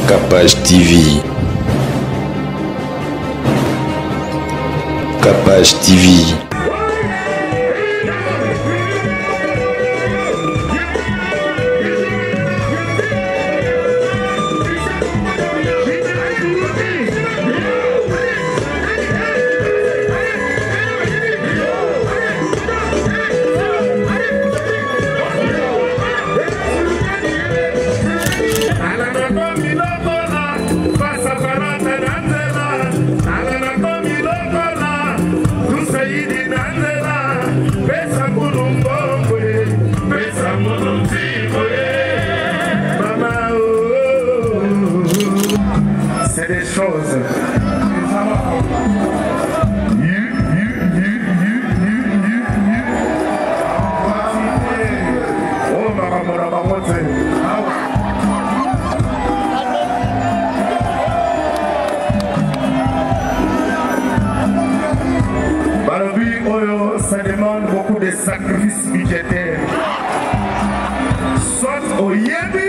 Capage TV. Capage TV. C'est des choses. Ça demande beaucoup de sacrifices budgétaires. Soit au Yébi,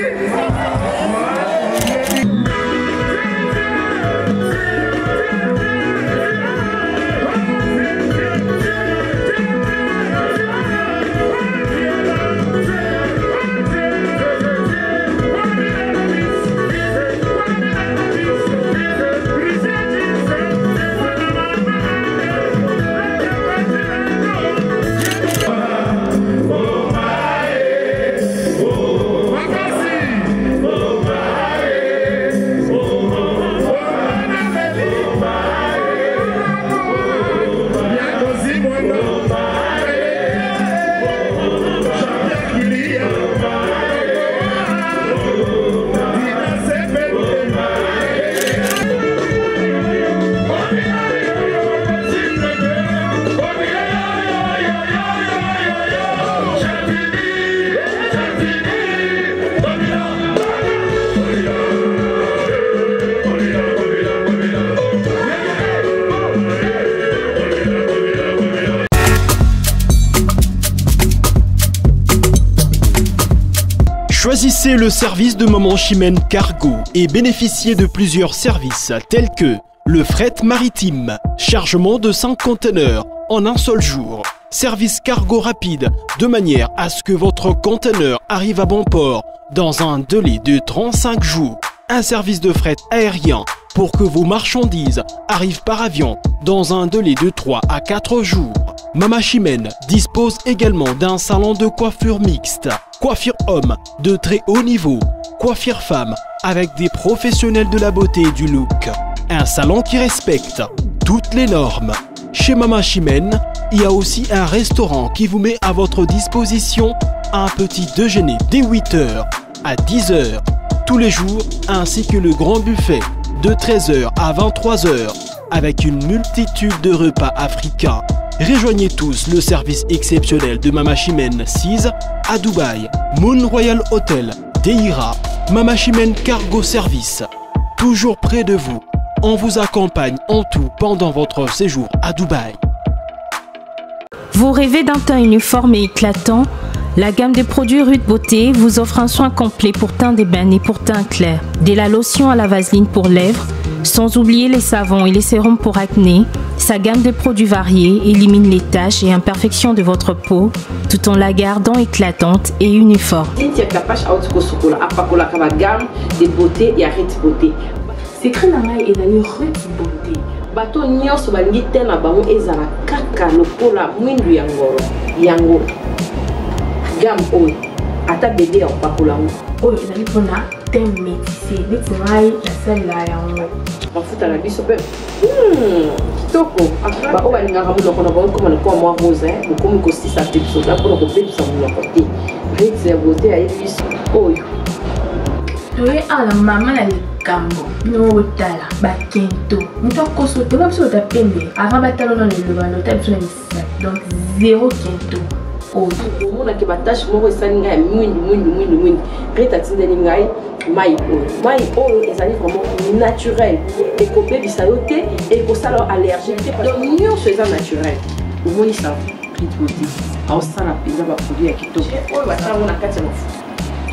Choisissez le service de Maman Chimène Cargo et bénéficiez de plusieurs services tels que le fret maritime, chargement de 5 conteneurs en un seul jour, service cargo rapide de manière à ce que votre conteneur arrive à bon port dans un délai de 35 jours, un service de fret aérien pour que vos marchandises arrivent par avion dans un délai de 3 à 4 jours. Maman Chimène dispose également d'un salon de coiffure mixte, coiffure homme de très haut niveau, coiffure femme avec des professionnels de la beauté et du look. Un salon qui respecte toutes les normes. Chez Maman Chimène, il y a aussi un restaurant qui vous met à votre disposition un petit déjeuner dès 8h à 10h tous les jours, ainsi que le grand buffet de 13h à 23h avec une multitude de repas africains. Rejoignez tous le service exceptionnel de Maman Chimène 6 à Dubaï, Moon Royal Hotel, Deira, Maman Chimène Cargo Service. Toujours près de vous, on vous accompagne en tout pendant votre séjour à Dubaï. Vous rêvez d'un teint uniforme et éclatant? La gamme de produits Rude Beauté vous offre un soin complet pour teint d'ébène et pour teint clair. De la lotion à la vaseline pour lèvres, sans oublier les savons et les sérums pour acné. Sa gamme de produits variés élimine les taches et imperfections de votre peau tout en la gardant éclatante et uniforme. De beauté et Rude Beauté. Secret nangai et dans Rude Beauté. Bato nyonso balingi te na bango ezala kaka lokola mwindu ya ngoro yango. Gamme oyo ata bébé ya pakola oyo ezali mpona te métissé neti ngai nasalela yango mafuta na biso mpe kitoko baoyo balingaka monoko na bango koma lokola mwa rose bokomi kosisa te biso da mpona kobebisa monoko te Rude ya beauté ayebi biso oyo toye ala mama na likambo bino otala bakento moto akoso te nga biso ota pembe avant batalo na lelobano ota biso na misaki donc zéro kento oyo omonaki batache moko esali ngai ya mwindu Rude atindeli ngai mai oyo ezali vraiment naturel ekobebisa yo te ekosala allergie te donc nyonso eza naturel omonisa Rude Beauté aosala mpenza baproduit ya kitoko oyo basalango na kati ya mafuta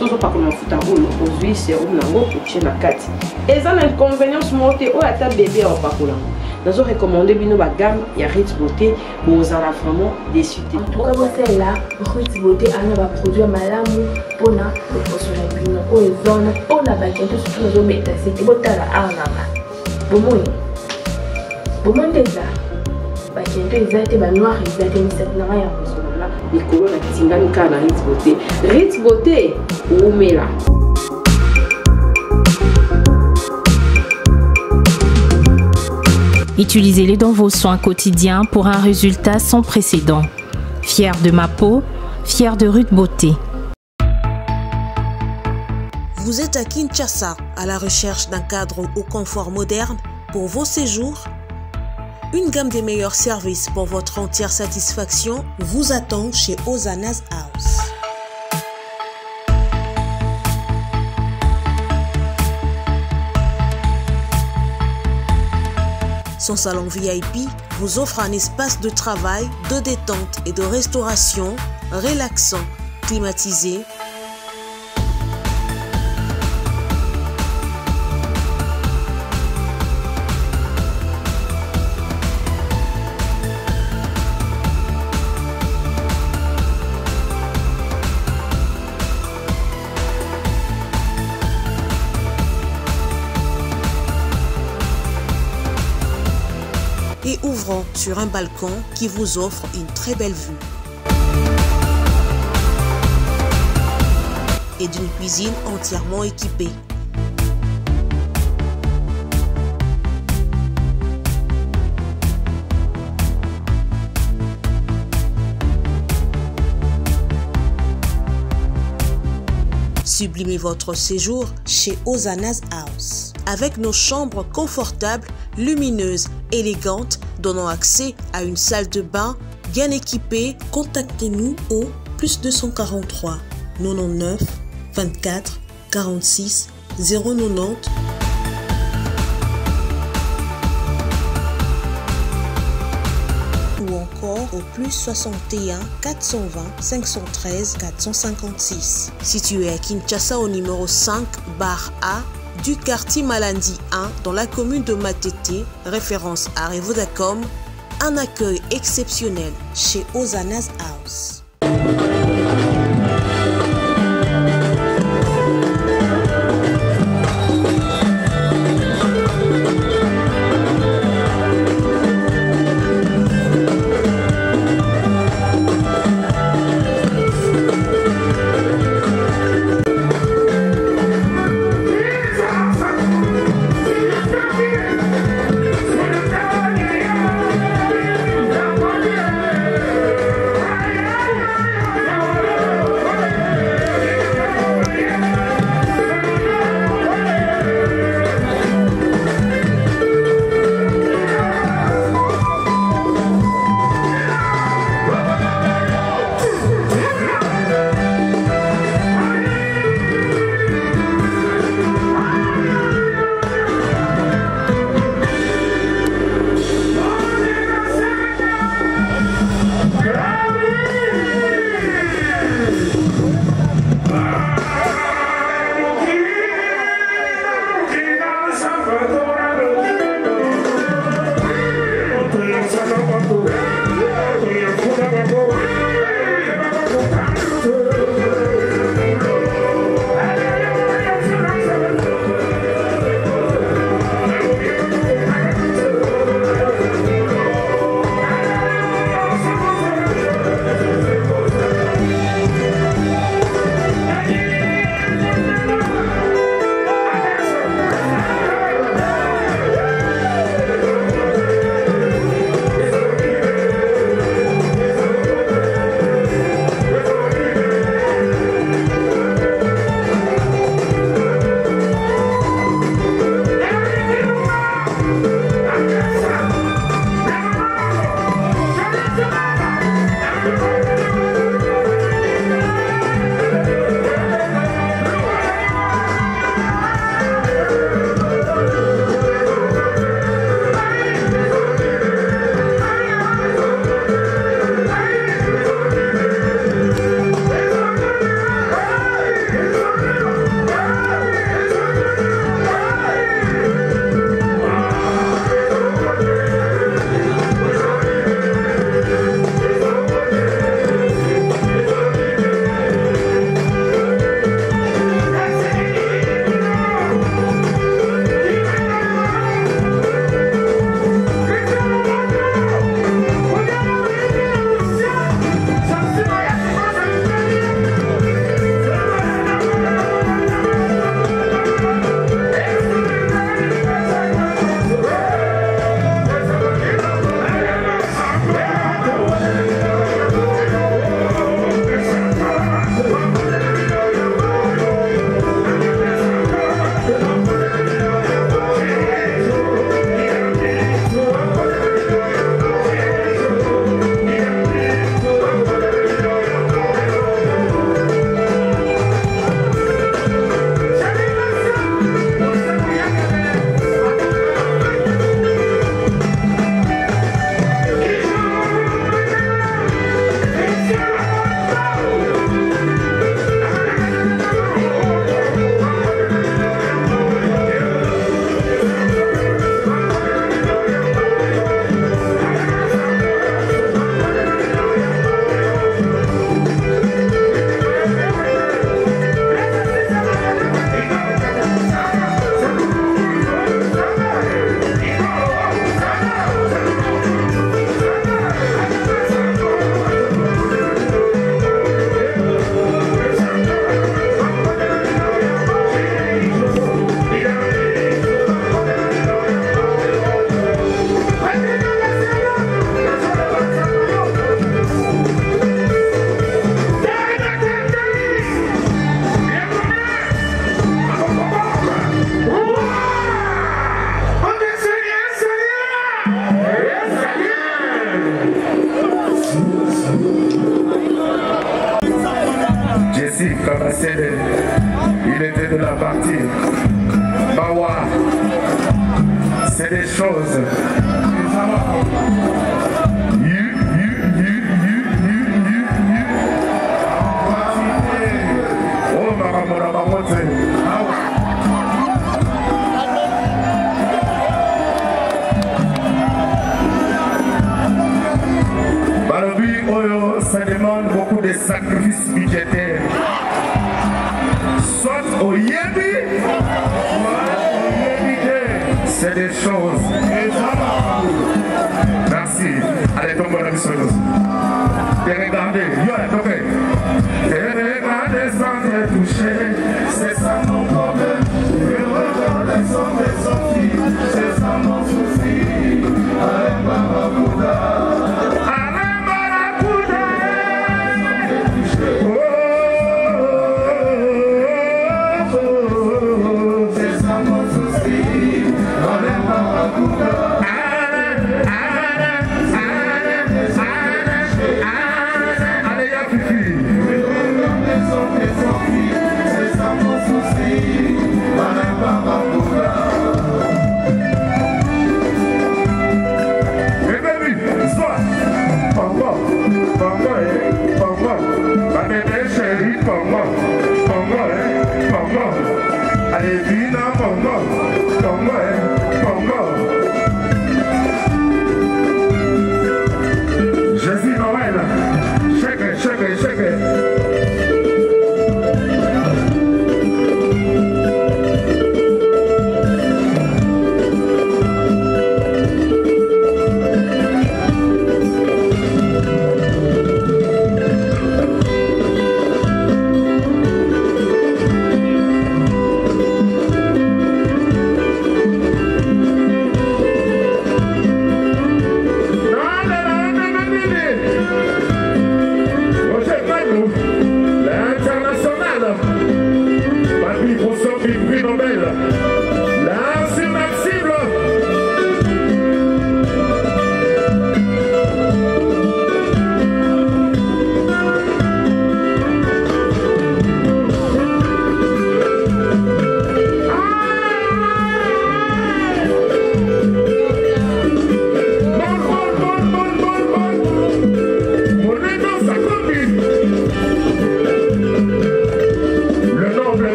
sozo pakola mafuta oyo ozwi serum nango otie na kati eza na inconvénience moko te oyo ata bébé aopakola yango nazo recommande bino bagamme ya Rite Beauté bozala vraiment déçu te. En tout cas bosala Rite Beauté ana baproduit malamu mpona loposo na bino oyo ezona mpona bakento soki nazometa sete botala arnama bomoi nde eza bakento eza te banoir eza te misatu na ngai ya kosola likolo na tingani kaka na Rite Beauté. Rite Beauté oumela. Utilisez-les dans vos soins quotidiens pour un résultat sans précédent. Fier de ma peau, fier de Rite Beauté. Vous êtes à Kinshasa, à la recherche d'un cadre au confort moderne pour vos séjours? Une gamme des meilleurs services pour votre entière satisfaction vous attend chez Hosanna's House. Son salon VIP vous offre un espace de travail, de détente et de restauration relaxant, climatisé. Et ouvrant sur un balcon qui vous offre une très belle vue. Et d'une cuisine entièrement équipée. Sublimez votre séjour chez Hosanna's House. Avec nos chambres confortables, lumineuses, élégantes, donnant accès à une salle de bain bien équipée, contactez-nous au +243 99 24 46 090 ou encore au +61 420 513 456. Situé à Kinshasa au numéro 5 bar A du quartier Malandi 1 dans la commune de Matete, référence à Vodacom, un accueil exceptionnel chez Hosanna's House. c'est des choses. Oh, Maramora Bamote. Balobi Oyo, ça demande beaucoup de sacrifices budgétaires. Soit au Yébi, c'est des choses. Merci. Allez, tombe la mission. De regarder, yo, ok. De regarder sans te toucher, c'est ça mon problème. De regarder sans te sortir, c'est ça mon souci. Allez, Barracuda. Allez, Barracuda. C'est ça mon souci. Allez, Barracuda. Allez, viens dans Congo, Congo. Jésus Noël, chèque.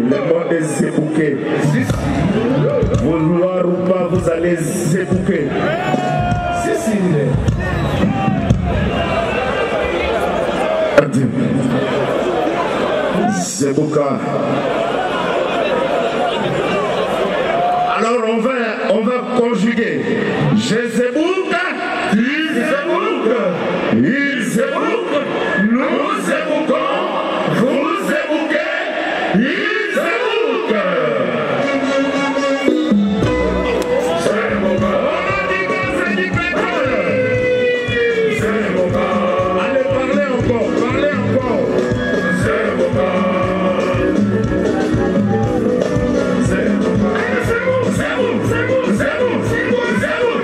Le monde est ébouqué. Vouloir ou pas, vous allez ébouquer. Zebouka. Alors on va conjuguer. Je zebouka, il zebouka, il zebouka, nous zeboukons, vous zebouquez, il zebouka. Zebouka. Allez, parlez encore, parlez encore. Zebouka. C'est bon, c'est bon, c'est bon, c'est bon, c'est bon, c'est bon,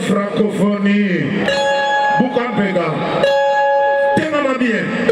francophonie. Bukampega. T'es maman bien.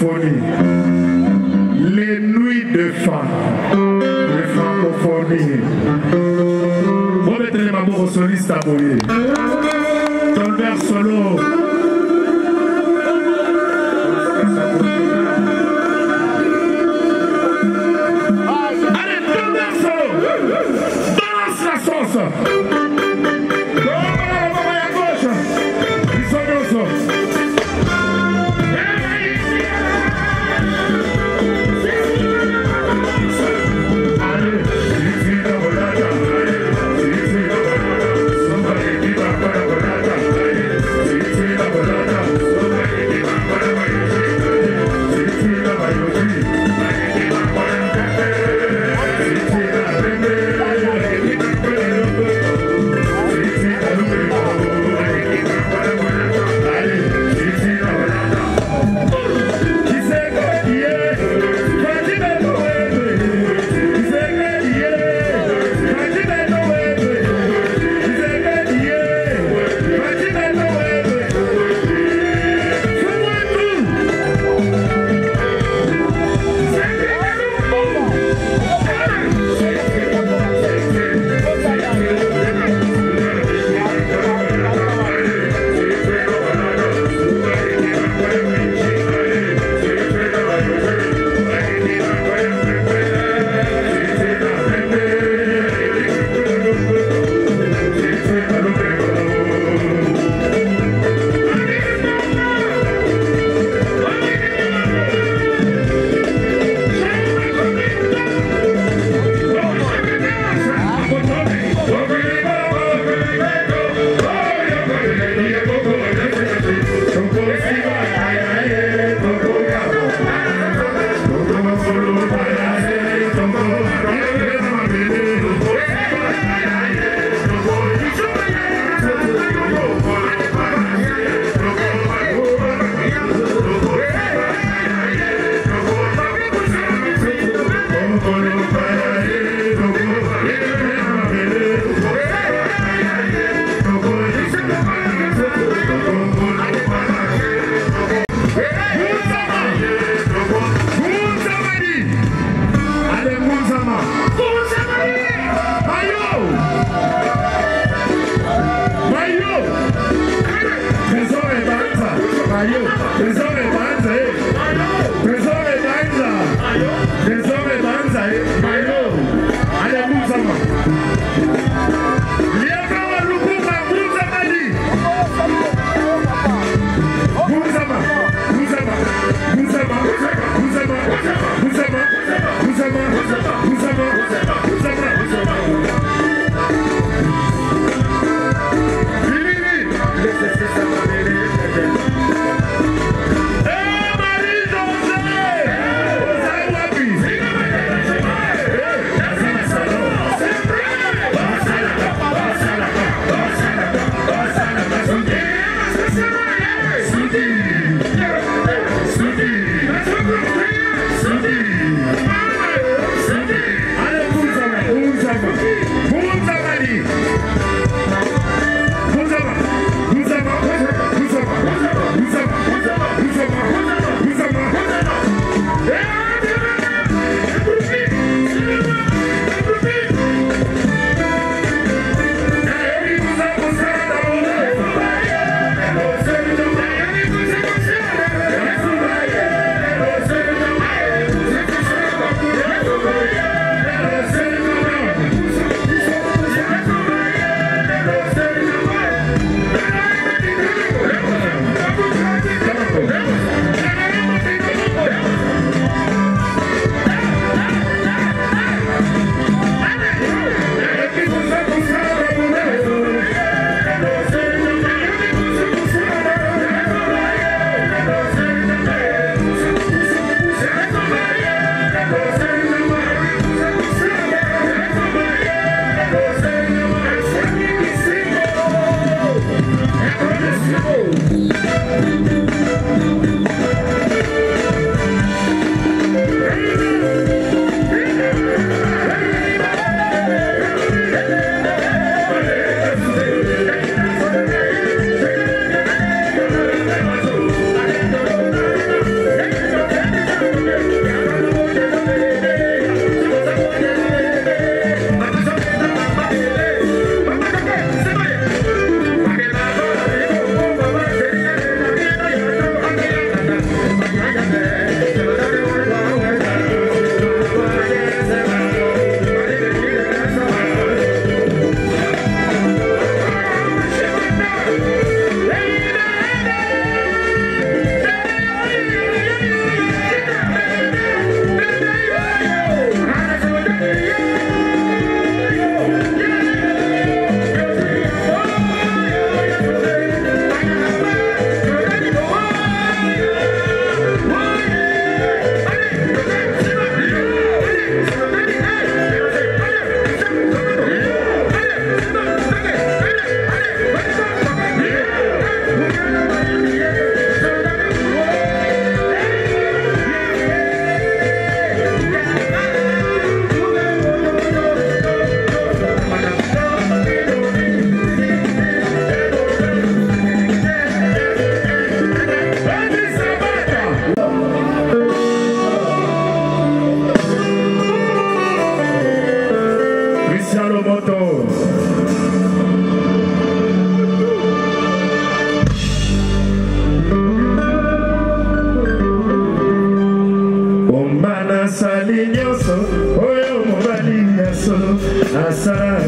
francophonie. Les nuits de femmes de francophonie. Vous mettez les mamans solistes à bouillir. Tolbert solo. Allez, Tolbert solo. Balance la sauce.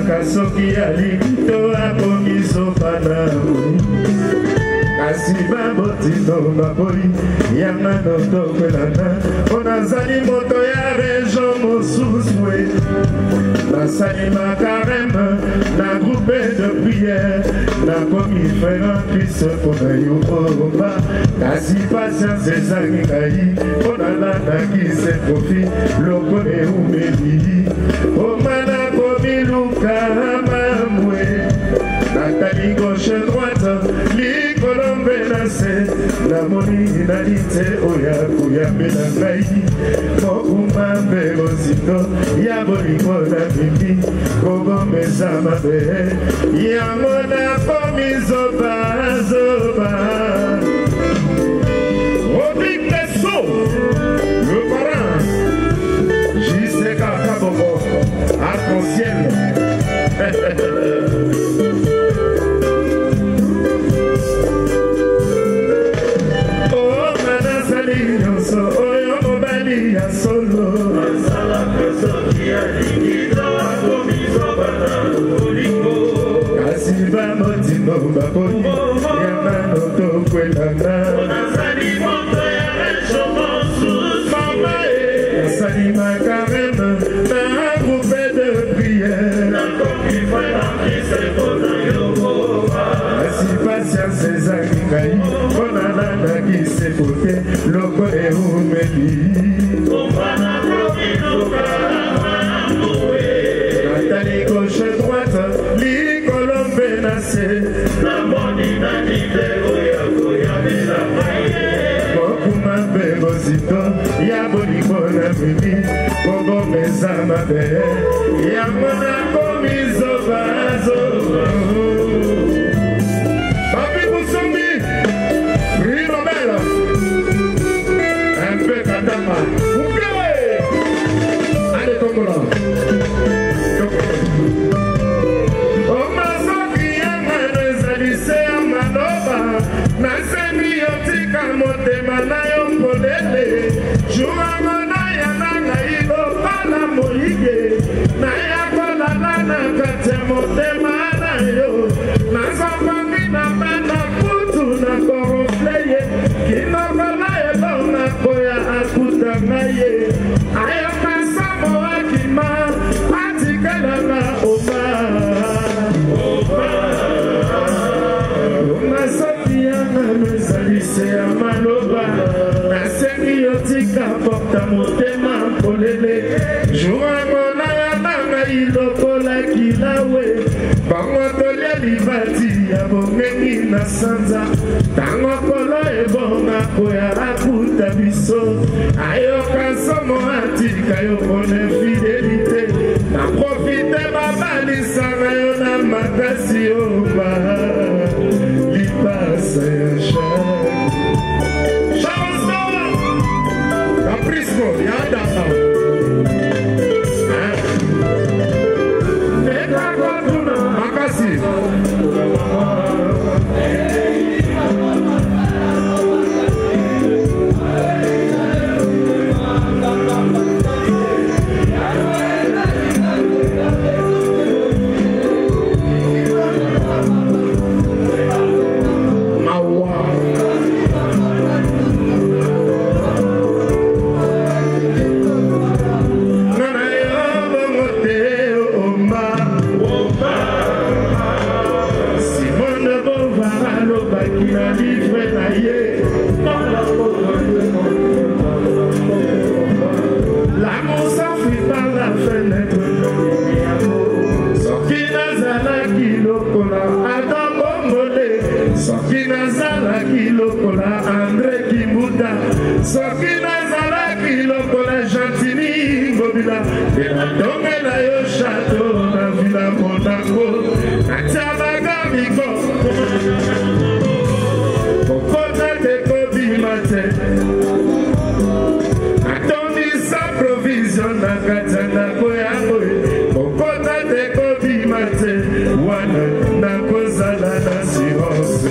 kasoki alikito akomisopana kasi babotino bakoli yangano tokwelana onazali moto ya region mosusue nasalima carême na groupe de prière nakomi frère Christ mpona yo oba kasi patience ezangi ngai mpona landaki se profi loko eumeli omana komiluka mamwe natali gauche droite likolombe na se namoni nali te oya koyambela ngai mokuma mpe bozindo ya bolingo na mimi kobomesa mabe yango nakomi zobazoba obikeso le parent jiseka kaboko arc-en-ciel solo kasi bamotino bakoli yamano tokwelana nasalima carême na groupe de prière kasi patience ezangi ngai mpona landaki se kote loko eumeli natali gauche droite likolombe na se mokuma mpe bozito ya bolingo na mimi kobomesa mabe yango nakomi zobazoba papi busumbi prix Nobel un peu katama allez Kongola omasoki yanga ezali se ya maloba nasemi yotika motema na yo polele juamona yana ngai lopala moyige nayakolala na kati ya motema na yo nazokomi na bana kutu na korofleye kinokola elona koya akuta ngai ye ayokasa moakima atikelanga oma omasoki yanga mezali se ya maloba nasengi yotika porta motema polele juamona yana ngai lokolaki nawe bango tolia libati ya bomengi na sanza tango kolo ebonga koya akuta biso ayoka somo atika yo pone fidelite na profite babalisanga yo na makasi oba lipasa ya chanson caprisco ya data makasi l'amour s'enfuit par la fenêtre soki nazalaki lokola Adam Bombole soki nazalaki lokola André Kimbuta soki nazalaki lokola Gentini Ngobila enatongela yo chateau na vila Monaco natiabaga miko kokota tekobima te atondisa provision na kati ya ndako yango kokota tekobima te wana nakozala na assurance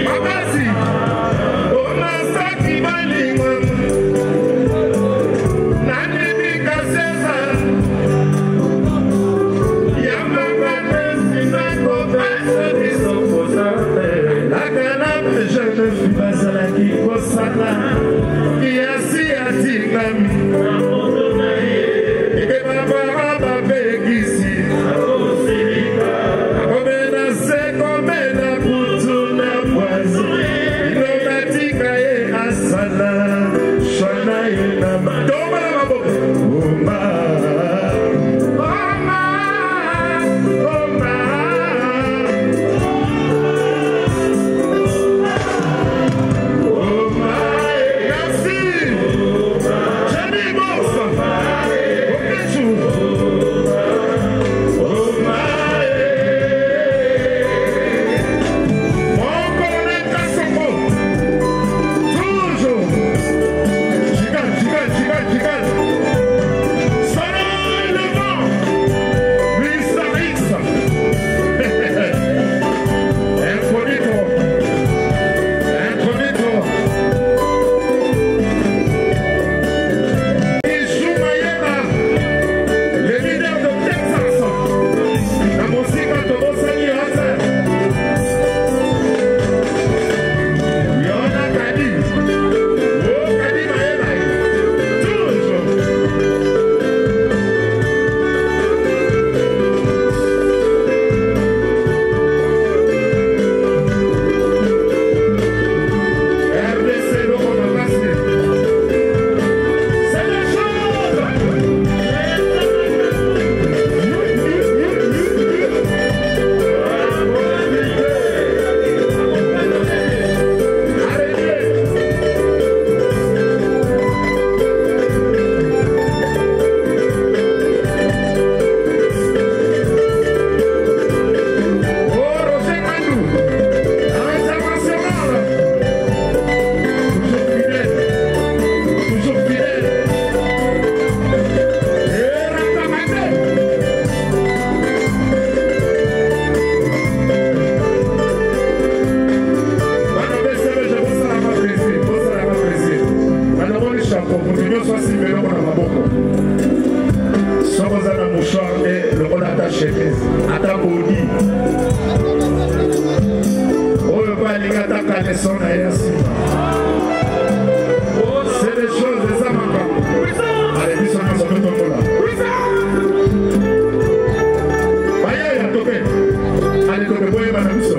makasi omasaki balingo nanibika seza ya bataka leson na ye nsima. C'est des choses des amaka. Allez, biso nyonso totombola. Baya ya tope. Allez, tope boyeba na biso.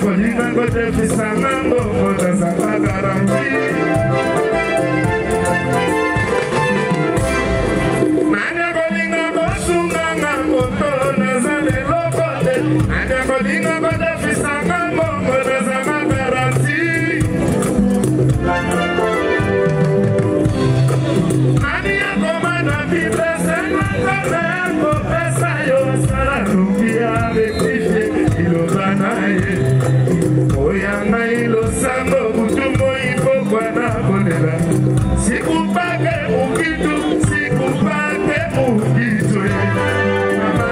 kolinga kotefisanga mbongo nazanga garanti nane kolinga kosunganga moto nazala eloko te nane kolinga kotefisanga mbongo nazanga garanti nani akomana bibesenakome akopesa yo sala lukia rectifie iloba na ye oyanga ilosango butumbo ikokwana kolela sikupake mukitu sikupake mukitu mama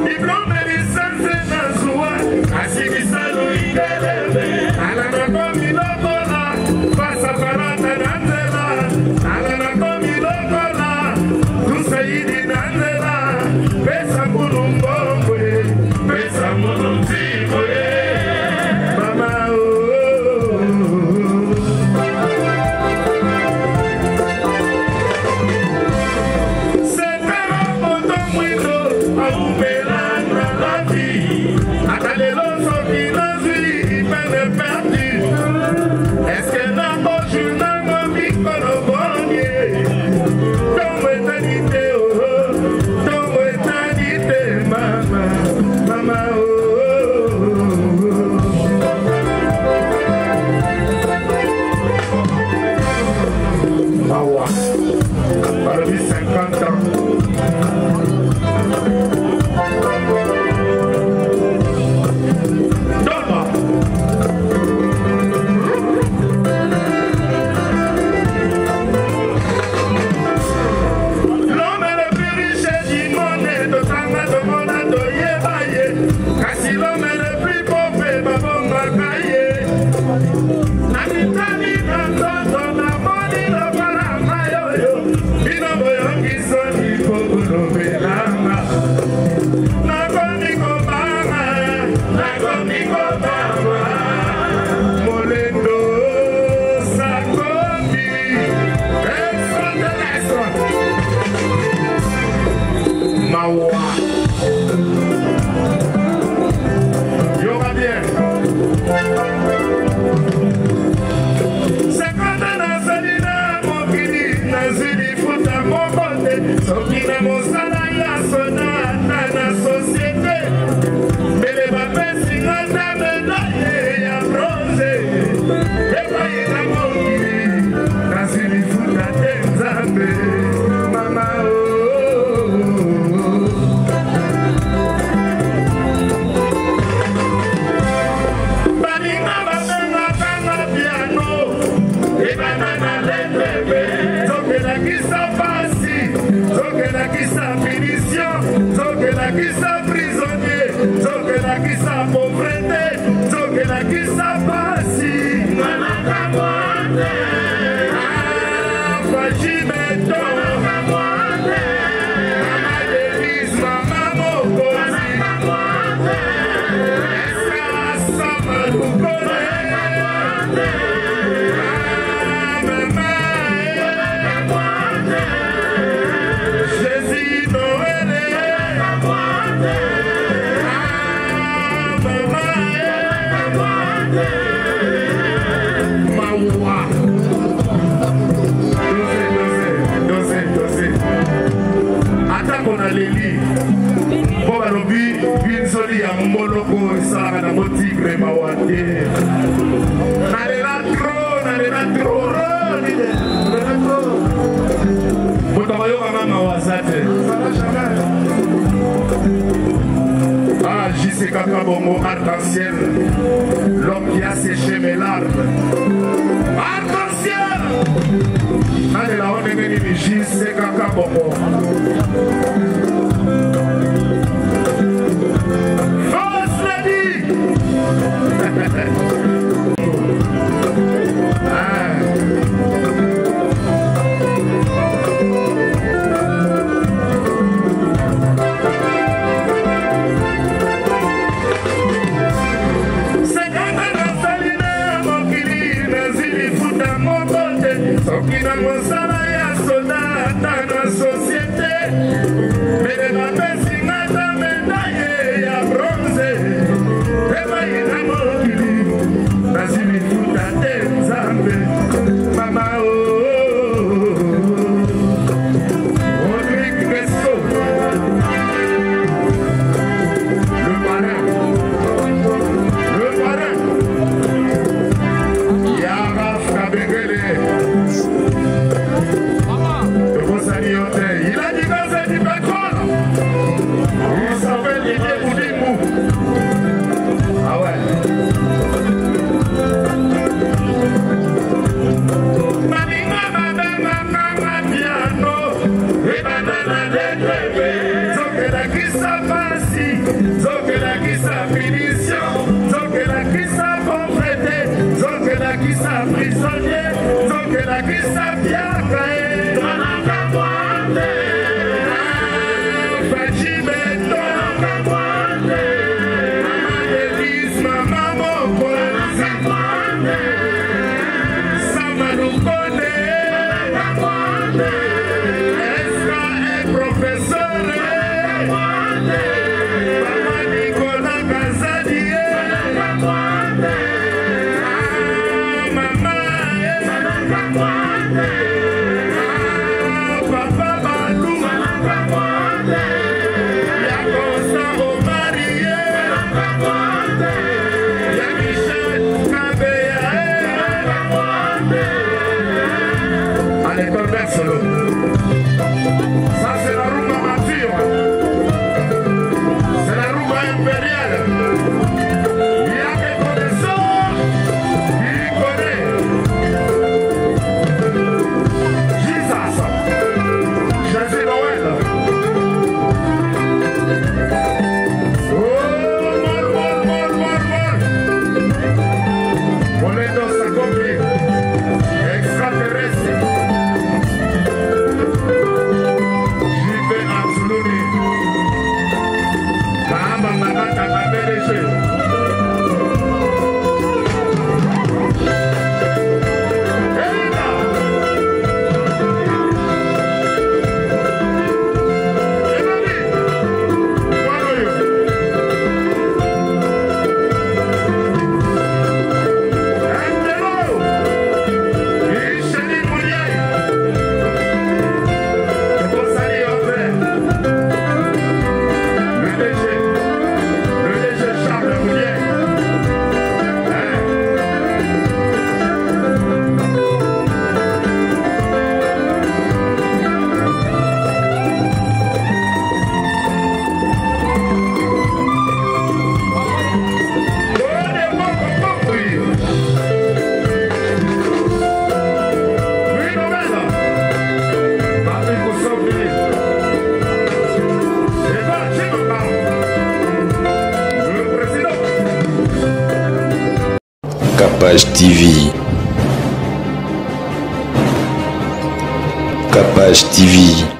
diplome lisanse na zuwa asikisalu ikelebe alana komi lokola pasaparata na nzela alana komi lokola tusaidi na nzela pesa munu mbongwe pesa munu mzimwe mama sepera moto mwindo aupelana la vie atalelo soki nazwi ipene perdu eske nango journango mikolo bonye tongo etanite tongo etanite mama mama mawa parmi 50 ans Doma l'homme le plus riche du monde totanga tomona toyeba ye kasi l'homme le plus pauvre babongaka ye namitani na nzoto namoni lokola mayoyo bino boyokisoni kokolobelanga nakomi kobanga molendo sakomi extraterrestre mawa yoga bien sekonde nazali na mokili nazwi lifuta moko te soki na mosala ya soda ata na sosiete mbele bapesinga na medaye ya bronze epai na mokili nazwi lifuta te nzambe mama baninga babengakanga piano ebana na letebe zokelakisa pasi zokelakisa punition zokelakisa prisonnier zokelakisa pauvrete zokelakisa pasi nganakamwate fajimeto mama delis mama mokozi esasama lukole Jésus Noël mawa dose atako na leli po balobi binsoli ya moloko esalaka na motigre mawa te nalela tro moto abayokanga mawaza te JC Kaka Bongo, arc-en-ciel, l'homme qui a séché mes larmes. Arc-en-ciel! Allez là, on est venu JC Kaka Bongo. Fausse lady! soki na mosala ya soda ata na société Capage TV. Capage TV.